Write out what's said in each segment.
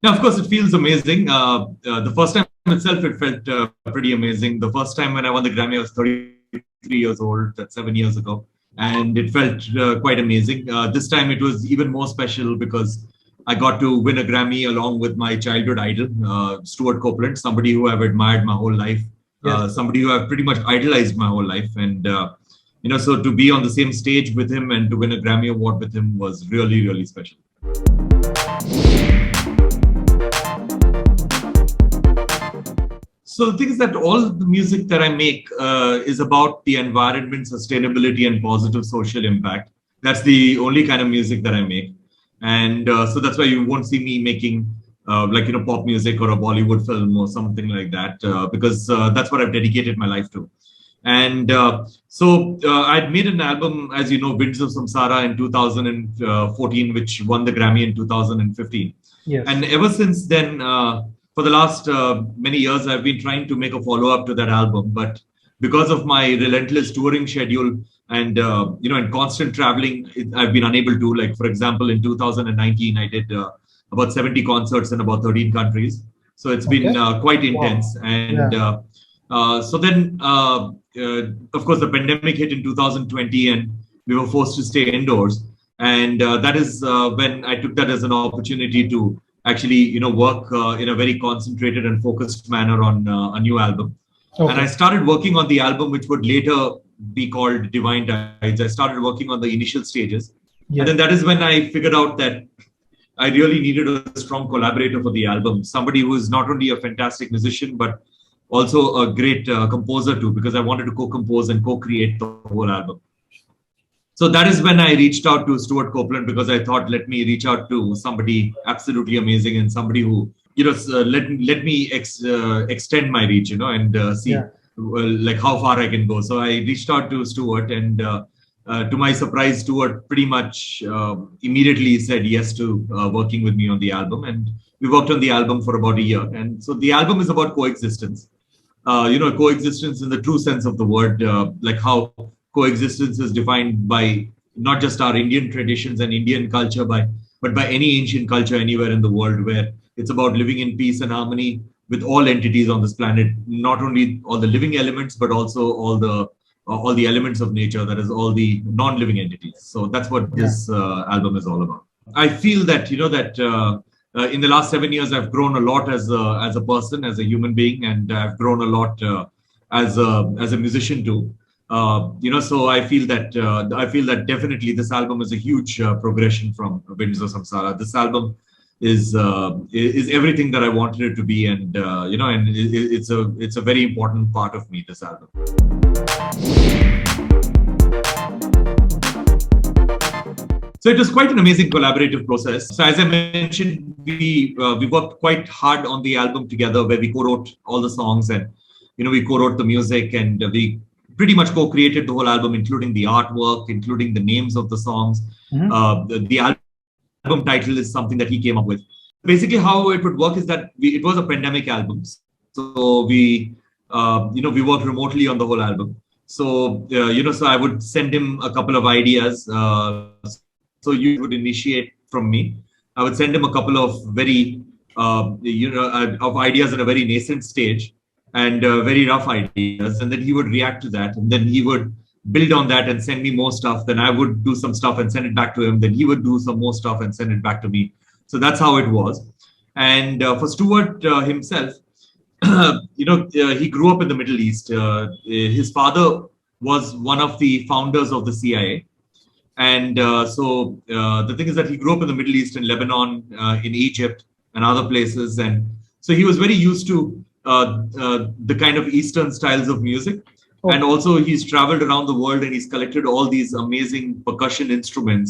Now, of course, it feels amazing. The first time itself, it felt pretty amazing. The first time when I won the Grammy, I was 33 years old. That's 7 years ago. And it felt quite amazing. This time it was even more special because I got to win a Grammy along with my childhood idol, Stewart Copeland, somebody who I've admired my whole life, Yes. somebody who I've pretty much idolized my whole life. And, so to be on the same stage with him and to win a Grammy award with him was really, really special. So the thing is that all the music that I make is about the environment, sustainability, and positive social impact. That's the only kind of music that I make, and so that's why you won't see me making pop music or a Bollywood film or something like that, because that's what I've dedicated my life to. And I'd made an album, as you know, Winds of Samsara in 2014, which won the Grammy in 2015. Yes. And ever since then, for the last many years, I've been trying to make a follow-up to that album. But because of my relentless touring schedule and, and constant traveling, I've been unable to. Like, for example, in 2019, I did about 70 concerts in about 13 countries. So it's been quite intense. Wow. And Yeah. so then, of course, the pandemic hit in 2020 and we were forced to stay indoors. And that is when I took that as an opportunity to actually, work in a very concentrated and focused manner on a new album. And I Okay. started working on the album, which would later be called Divine Tides. I started working on the initial stages. And Yes. then that is when I figured out that I really needed a strong collaborator for the album, somebody who is not only a fantastic musician, but also a great composer too, because I wanted to co-compose and co-create the whole album. So that is when I reached out to Stewart Copeland because I thought, let me reach out to somebody absolutely amazing and somebody who, let me extend my reach, and see Yeah. like how far I can go. So I reached out to Stewart, and to my surprise, Stewart pretty much immediately said yes to working with me on the album, and we worked on the album for about a year. And so the album is about coexistence. Coexistence in the true sense of the word, like how coexistence is defined by not just our Indian traditions and Indian culture, but by any ancient culture anywhere in the world, where it's about living in peace and harmony with all entities on this planet, not only all the living elements, but also all the elements of nature, that is all the non-living entities. So that's what Yeah. this album is all about. I feel that in the last 7 years, I've grown a lot as a person, as a human being, and I've grown a lot as a musician too. So I feel that definitely this album is a huge progression from Winds of Samsara. This album is everything that I wanted it to be, and it's a very important part of me. This album. So it was quite an amazing collaborative process. So as I mentioned, we worked quite hard on the album together, where we co-wrote all the songs, and we co-wrote the music, and we pretty much co-created the whole album, including the artwork, including the names of the songs. Mhm. The album title is something that he came up with. Basically, how it would work is that it was a pandemic album, so we worked remotely on the whole album. So so I would send him a couple of ideas. So you would initiate from me. I would send him a couple of very, of ideas in a very nascent stage and very rough ideas, and then he would react to that, and then he would build on that and send me more stuff. Then I would do some stuff and send it back to him. Then he would do some more stuff and send it back to me. So that's how it was. And for Stewart himself, he grew up in the Middle East. His father was one of the founders of the CIA. And the thing is that he grew up in the Middle East, in Lebanon, in Egypt, and other places. And so he was very used to the kind of Eastern styles of music. And Okay. also, he's traveled around the world and he's collected all these amazing percussion instruments.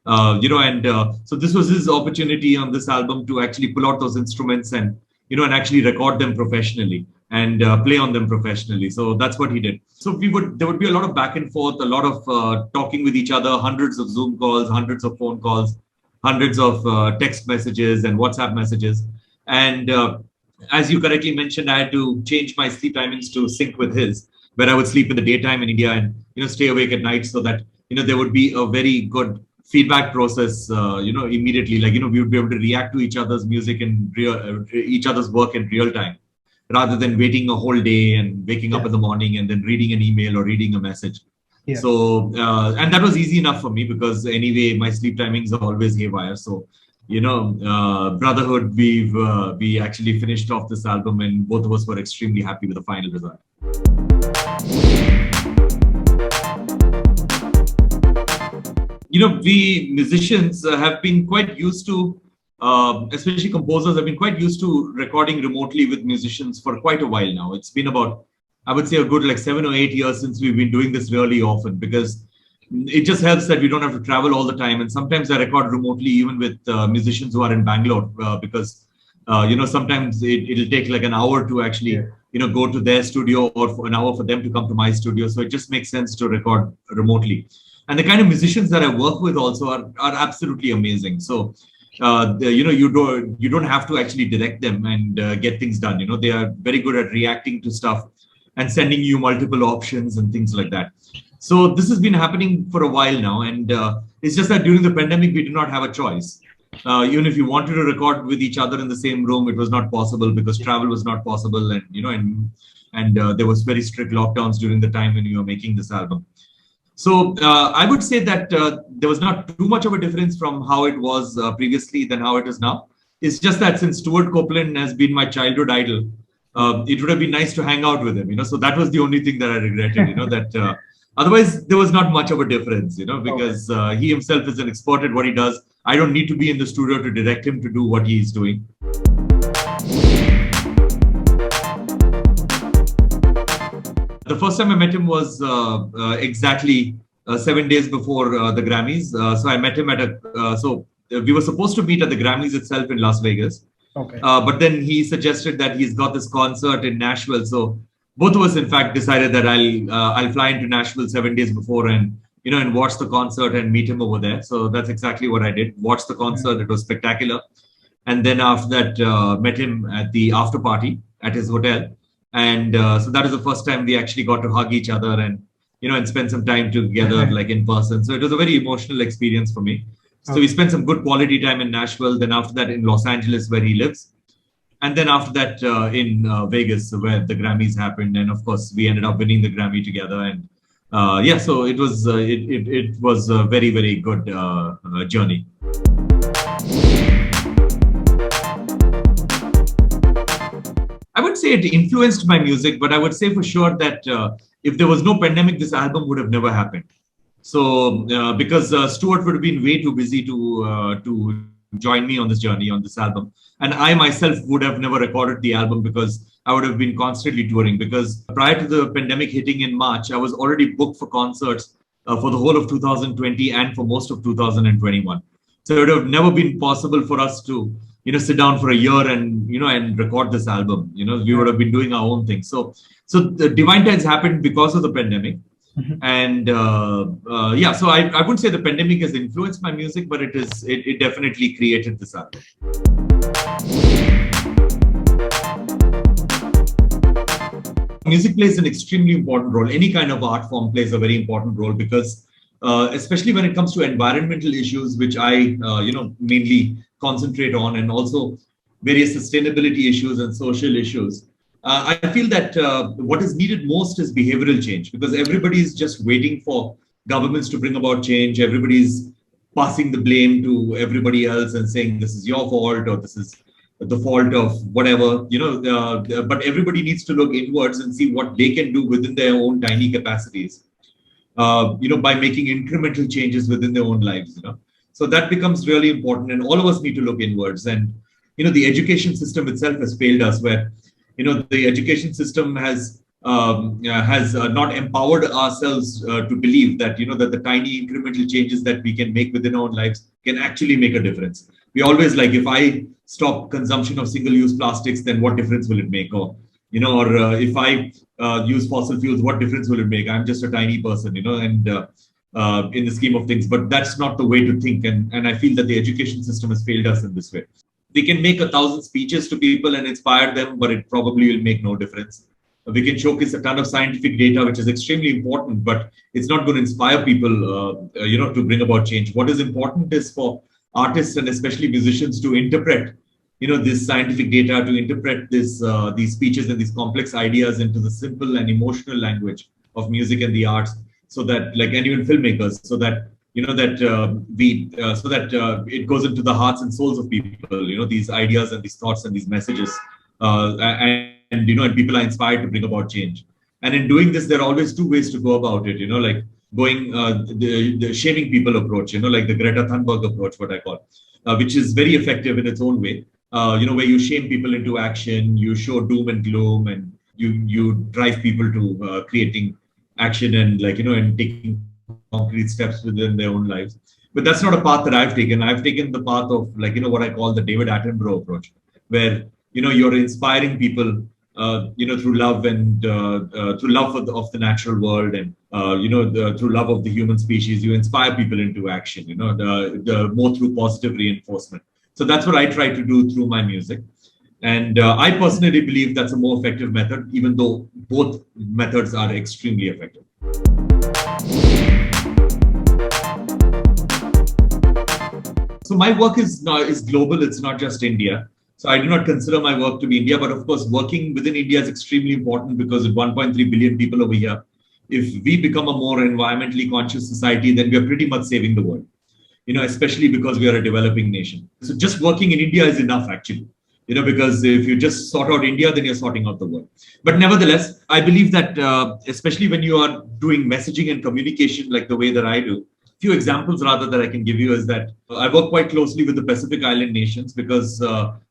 So this was his opportunity on this album to actually pull out those instruments and and actually record them professionally and play on them professionally. So that's what he did. So there would be a lot of back and forth, a lot of talking with each other, hundreds of Zoom calls, hundreds of phone calls, hundreds of text messages and WhatsApp messages. And as you correctly mentioned, I had to change my sleep timings to sync with his, where I would sleep in the daytime in India and stay awake at night, so that there would be a very good feedback process, immediately. Like, we would be able to react to each other's music and each other's work in real time, rather than waiting a whole day and waking up in the morning and then reading an email or reading a message. Yeah. So, and that was easy enough for me because anyway, my sleep timings are always haywire. So, Brotherhood, we actually finished off this album and both of us were extremely happy with the final result. We musicians have been quite used to, especially composers have been quite used to recording remotely with musicians for quite a while now. It's been about, I would say, a good like 7 or 8 years since we've been doing this really often, because it just helps that we don't have to travel all the time. And sometimes I record remotely even with musicians who are in Bangalore, because sometimes it'll take like an hour to actually go to their studio, or for an hour for them to come to my studio. So it just makes sense to record remotely. And the kind of musicians that I work with also are absolutely amazing. So you don't have to actually direct them and get things done. They are very good at reacting to stuff and sending you multiple options and things like that. So this has been happening for a while now, and it's just that during the pandemic we did not have a choice. Even if you wanted to record with each other in the same room, it was not possible because travel was not possible, and there was very strict lockdowns during the time when you were making this album. So I would say that there was not too much of a difference from how it was previously than how it is now. It's just that since Stewart Copeland has been my childhood idol, it would have been nice to hang out with him. So that was the only thing that I regretted. That otherwise there was not much of a difference. Because he himself is an expert at what he does. I don't need to be in the studio to direct him to do what he is doing. The first time I met him was exactly 7 days before the Grammys. So I met him at we were supposed to meet at the Grammys itself in Las Vegas. Okay. But then he suggested that he's got this concert in Nashville. So both of us, in fact, decided that I'll fly into Nashville 7 days before and watch the concert and meet him over there. So that's exactly what I did. Watched the concert. It was spectacular. And then after that, met him at the after party at his hotel. And so that is the first time we actually got to hug each other and spend some time together, like in person. So it was a very emotional experience for me. So we spent some good quality time in Nashville. Then after that in Los Angeles, where he lives. And then after that in Vegas, where the Grammys happened. And of course, we ended up winning the Grammy together. And so it was it was a very, very good journey. I would say it influenced my music, but I would say for sure that if there was no pandemic, this album would have never happened. So because Stewart would have been way too busy to join me on this journey, on this album. And I myself would have never recorded the album because I would have been constantly touring. Because prior to the pandemic hitting in March, I was already booked for concerts for the whole of 2020 and for most of 2021. So it would have never been possible for us to sit down for a year and record this album. We would have been doing our own thing. So the Divine Tides happened because of the pandemic. Mm-hmm. And so I wouldn't say the pandemic has influenced my music, but it definitely created this album. Music plays an extremely important role. Any kind of art form plays a very important role because especially when it comes to environmental issues, which I mainly concentrate on, and also various sustainability issues and social issues. I feel that what is needed most is behavioral change, because everybody is just waiting for governments to bring about change. Everybody's passing the blame to everybody else and saying this is your fault or this is the fault of whatever, but everybody needs to look inwards and see what they can do within their own tiny capacities, by making incremental changes within their own lives, So that becomes really important, and all of us need to look inwards. And, the education system itself has failed us, where, the education system has not empowered ourselves to believe that, that the tiny incremental changes that we can make within our own lives can actually make a difference. We always like, if I stop consumption of single-use plastics, then what difference will it make? Or, if I use fossil fuels, what difference will it make? I'm just a tiny person, and in the scheme of things, but that's not the way to think. And I feel that the education system has failed us in this way. We can make 1,000 speeches to people and inspire them, but it probably will make no difference. We can showcase a ton of scientific data, which is extremely important, but it's not going to inspire people, to bring about change. What is important is for artists and especially musicians to interpret, this scientific data, to interpret these speeches and these complex ideas into the simple and emotional language of music and the arts, so that, like, and even filmmakers, so that it goes into the hearts and souls of people. These ideas and these thoughts and these messages, and people are inspired to bring about change. And in doing this, there are always two ways to go about it. Like going the shaming people approach. Like the Greta Thunberg approach, what I call, which is very effective in its own way. Where you shame people into action, you show doom and gloom, and you drive people to creating action and and taking concrete steps within their own lives. But that's not a path that I've taken. I've taken the path of what I call the David Attenborough approach, where you're inspiring people through love and through love of the natural world, and through love of the human species. You inspire people into action. The more through positive reinforcement. So that's what I try to do through my music. And I personally believe that's a more effective method, even though both methods are extremely effective. So my work is global. It's not just India. So I do not consider my work to be India, but of course, working within India is extremely important, because with 1.3 billion people over here, if we become a more environmentally conscious society, then we are pretty much saving the world. Especially because we are a developing nation. So just working in India is enough, actually. Because if you just sort out India, then you're sorting out the world. But nevertheless, I believe that especially when you are doing messaging and communication like the way that I do, few examples rather that I can give you is that I work quite closely with the Pacific Island nations, because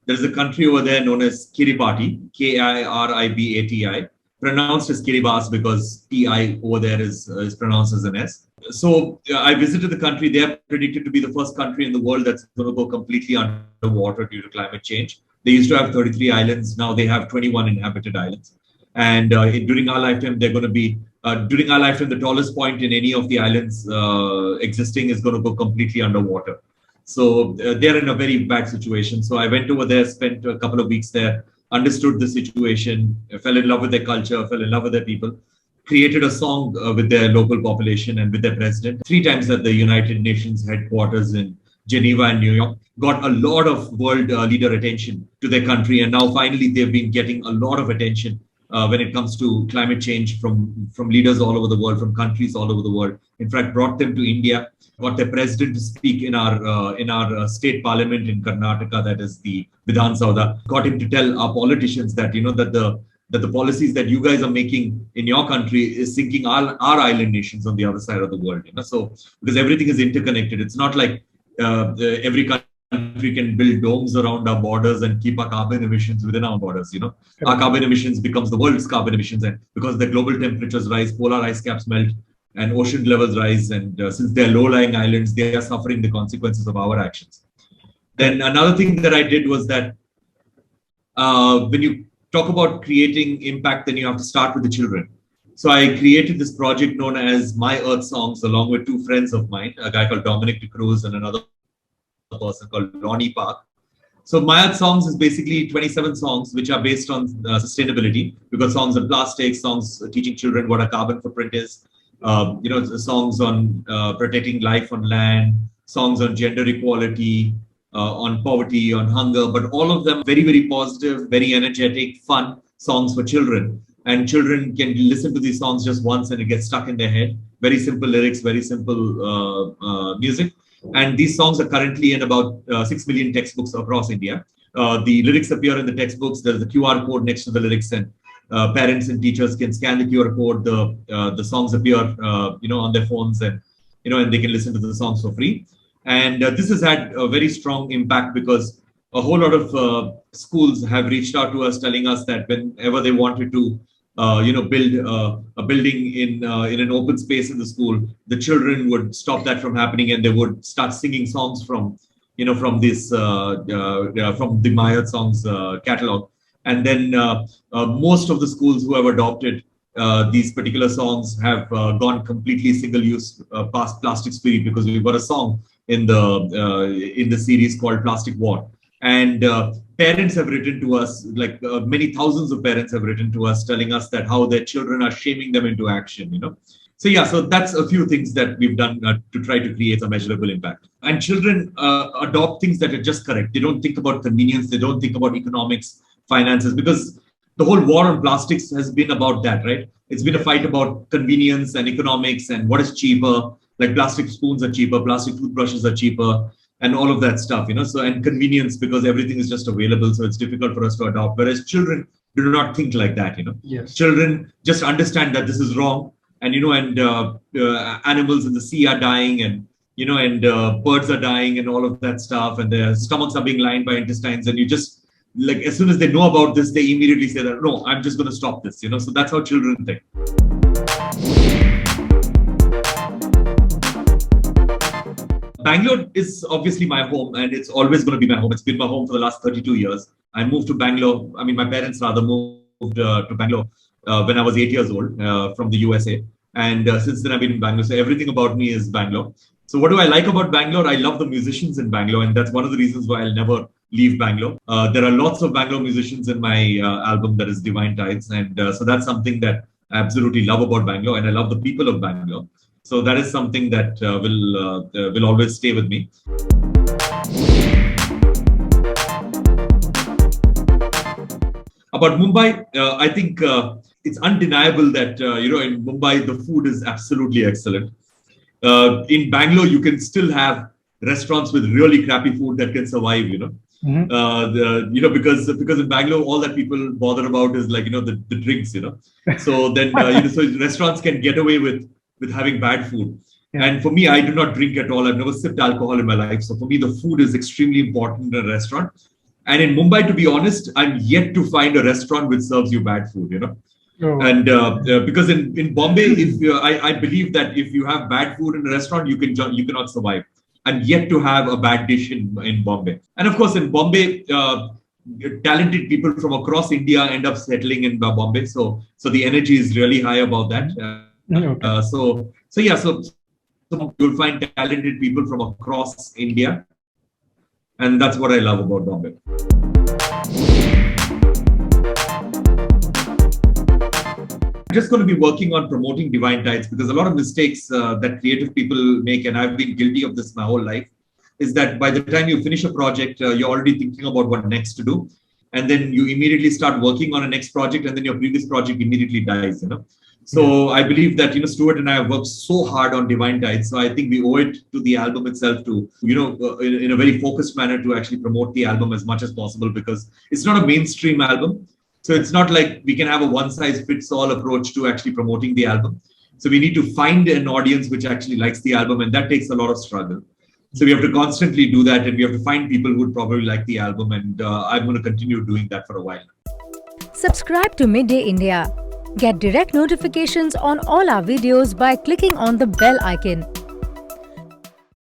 there's a country over there known as Kiribati, Kiribati, pronounced as Kiribati because TI over there is pronounced as an S. So I visited the country. They are predicted to be the first country in the world that's going to go completely underwater due to climate change. They used to have 33 islands. Now they have 21 inhabited islands. And during our lifetime, they're going to be, during our lifetime, the tallest point in any of the islands existing is going to go completely underwater. So they're in a very bad situation. So I went over there, spent a couple of weeks there, understood the situation, fell in love with their culture, fell in love with their people, created a song with their local population and with their president. 3 times at the United Nations headquarters in Geneva and New York, got a lot of world leader attention to their country. And now finally, they've been getting a lot of attention when it comes to climate change from leaders all over the world, from countries all over the world. In fact, brought them to India, got their president to speak in our state parliament in Karnataka, that is the Vidhan Sabha, got him to tell our politicians that, that the policies that you guys are making in your country is sinking our island nations on the other side of the world. So because everything is interconnected, it's not like every country can build domes around our borders and keep our carbon emissions within our borders. Our carbon emissions becomes the world's carbon emissions, and because the global temperatures rise, polar ice caps melt, and ocean levels rise, and since they're low-lying islands, they are suffering the consequences of our actions. Then another thing that I did was that when you talk about creating impact, then you have to start with the children. So I created this project known as My Earth Songs, along with 2 friends of mine, a guy called Dominic de Cruz and another person called Lonnie Park. So My Earth Songs is basically 27 songs which are based on sustainability. We've got songs on plastics, songs teaching children what a carbon footprint is, songs on protecting life on land, songs on gender equality, on poverty, on hunger, but all of them very, very positive, very energetic, fun songs for children. And children can listen to these songs just once and it gets stuck in their head. Very simple lyrics, very simple music. And these songs are currently in about 6 million textbooks across India. The lyrics appear in the textbooks. There's a QR code next to the lyrics, and parents and teachers can scan the QR code. The songs appear, on their phones, and and they can listen to the songs for free. And this has had a very strong impact, because a whole lot of schools have reached out to us, telling us that whenever they wanted to, build a building in an open space in the school, the children would stop that from happening, and they would start singing songs from this from the My Earth Songs catalog. And then most of the schools who have adopted these particular songs have gone completely single-use, past plastics free, because we've got a song in the series called Plastic War. And parents have written to us, like many thousands of parents have written to us telling us that how their children are shaming them into action, So yeah, so that's a few things that we've done to try to create a measurable impact. And children adopt things that are just correct. They don't think about convenience. They don't think about economics, finances, because the whole war on plastics has been about that, right? It's been a fight about convenience and economics and what is cheaper. Like plastic spoons are cheaper, plastic toothbrushes are cheaper, and all of that stuff, So, and convenience, because everything is just available, so it's difficult for us to adopt. Whereas children do not think like that, Yes. Children just understand that this is wrong, and animals in the sea are dying, and birds are dying, and all of that stuff, and their stomachs are being lined by intestines, and you just, like, as soon as they know about this, they immediately say that, no, I'm just going to stop this, So that's how children think. Bangalore is obviously my home, and it's always going to be my home. It's been my home for the last 32 years. I moved to Bangalore. I mean, my parents rather moved to Bangalore when I was 8 years old from the USA. And since then, I've been in Bangalore. So everything about me is Bangalore. So what do I like about Bangalore? I love the musicians in Bangalore. And that's one of the reasons why I'll never leave Bangalore. There are lots of Bangalore musicians in my album that is Divine Tides. And so that's something that I absolutely love about Bangalore. And I love the people of Bangalore. So that is something that will always stay with me. About Mumbai, I think it's undeniable that in Mumbai the food is absolutely excellent. In Bangalore, you can still have restaurants with really crappy food that can survive. Mm-hmm. Because in Bangalore, all that people bother about is like the drinks. So then so restaurants can get away with having bad food. Yeah. And for me, I do not drink at all. I've never sipped alcohol in my life. So for me, the food is extremely important in a restaurant. And in Mumbai, to be honest, I'm yet to find a restaurant which serves you bad food, Oh. And because in Bombay, I believe that if you have bad food in a restaurant, you cannot survive. I'm yet to have a bad dish in Bombay. And of course, in Bombay, talented people from across India end up settling in Bombay. So the energy is really high about that. Okay. So you'll find talented people from across India, and that's what I love about Bombay. I'm just going to be working on promoting Divine Tides, because a lot of mistakes that creative people make, and I've been guilty of this my whole life, is that by the time you finish a project, you're already thinking about what next to do, and then you immediately start working on a next project, and then your previous project immediately dies. So I believe that, Stewart and I have worked so hard on Divine Tides. So I think we owe it to the album itself to, in a very focused manner, to actually promote the album as much as possible, because it's not a mainstream album. So it's not like we can have a one-size-fits-all approach to actually promoting the album. So we need to find an audience which actually likes the album, and that takes a lot of struggle. So we have to constantly do that, and we have to find people who would probably like the album, and I'm going to continue doing that for a while. Subscribe to Midday India. Get direct notifications on all our videos by clicking on the bell icon.